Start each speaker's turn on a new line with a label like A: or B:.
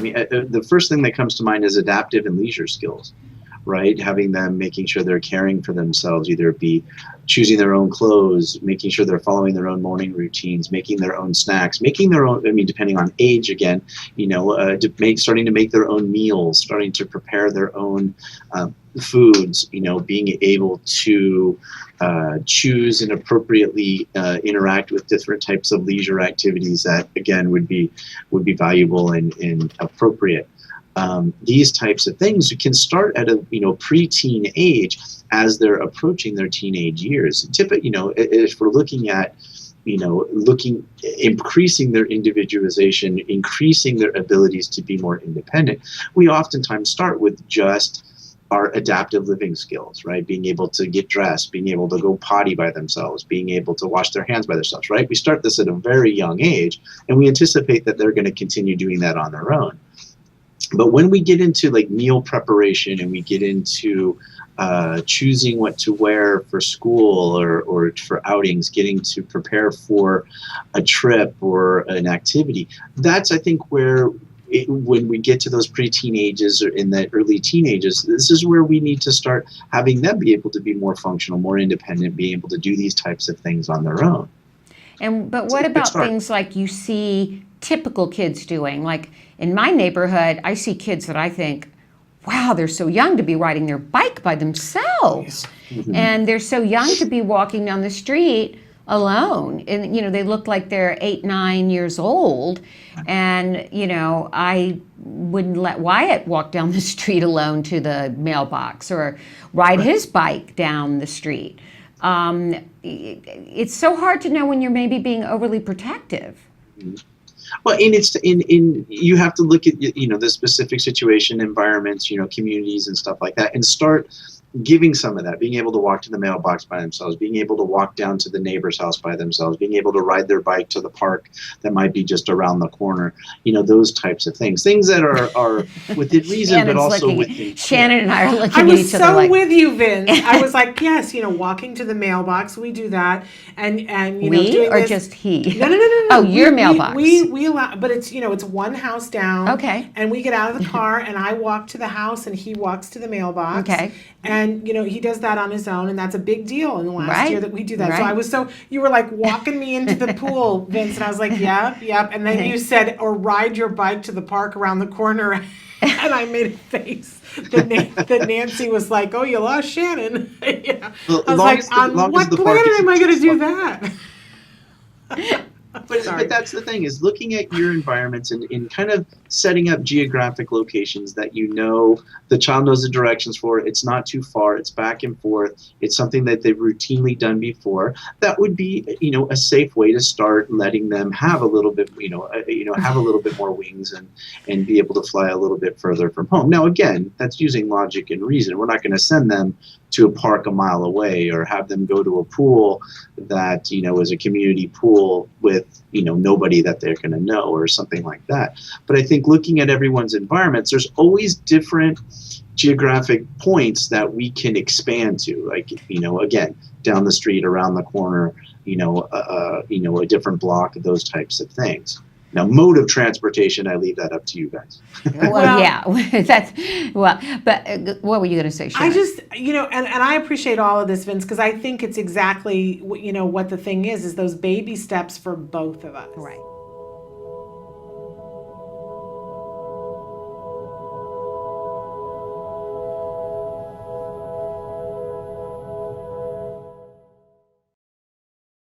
A: I mean, the first thing that comes to mind is adaptive and leisure skills, right? Having them making sure they're caring for themselves, either it be choosing their own clothes, making sure they're following their own morning routines, making their own snacks, making their own, I mean, depending on age again, starting to make their own meals, starting to prepare their own foods, being able to choose and appropriately interact with different types of leisure activities that, again, would be valuable and appropriate. These types of things can start at a preteen age as they're approaching their teenage years. If we're looking at increasing their individualization, increasing their abilities to be more independent, we oftentimes start with just our adaptive living skills, right? Being able to get dressed, being able to go potty by themselves, being able to wash their hands by themselves, right? We start this at a very young age, and we anticipate that they're going to continue doing that on their own. But when we get into like meal preparation and we get into choosing what to wear for school or for outings, getting to prepare for a trip or an activity, that's, I think, where when we get to those preteen ages or in the early teenagers, this is where we need to start having them be able to be more functional, more independent, being able to do these types of things on their own.
B: But what about things like you see typical kids doing? Like in my neighborhood, I see kids that I think, wow, they're so young to be riding their bike by themselves. Mm-hmm. And they're so young to be walking down the street alone. And, they look like they're 8, 9 years old. And, I wouldn't let Wyatt walk down the street alone to the mailbox or ride his bike down the street. It's so hard to know when you're maybe being overly protective.
A: Mm-hmm. Well, and it's you have to look at the specific situation, environments, communities and stuff like that, and start giving some of that, being able to walk to the mailbox by themselves, being able to walk down to the neighbor's house by themselves, being able to ride their bike to the park that might be just around the corner, those types of things that are within reason, but also within.
B: Shannon and I are looking at each other
C: I was so with you, Vince. I was like, yes, walking to the mailbox, we do that, and
B: doing or this. Just he?
C: No.
B: Oh, your mailbox.
C: We allow, but it's it's one house down.
B: Okay.
C: And we get out of the car, and I walk to the house, and he walks to the mailbox.
B: Okay.
C: And, he does that on his own, and that's a big deal in the last year that we do that.
B: Right.
C: So you were like walking me into the pool, Vince, and I was like, yep. And then you said, or ride your bike to the park around the corner, and I made a face that Nancy was like, oh, you lost Shannon. Yeah.
A: Well,
C: I was like, on what planet am I going to do that?
A: But that's the thing, is looking at your environments and kind of setting up geographic locations that the child knows the directions for. It's not too far. It's back and forth. It's something that they've routinely done before. That would be, a safe way to start letting them have a little bit, have a little bit more wings and be able to fly a little bit further from home. Now, again, that's using logic and reason. We're not going to send them to a park a mile away or have them go to a pool that, is a community pool with, nobody that they're going to know or something like that. But I think looking at everyone's environments, there's always different geographic points that we can expand to, like, again, down the street, around the corner, a different block, those types of things. Now, mode of transportation, I leave that up to you guys.
B: But what were you going to say, Shannon?
C: I just, and I appreciate all of this, Vince, because I think it's exactly, what the thing is those baby steps for both of us.
B: Right.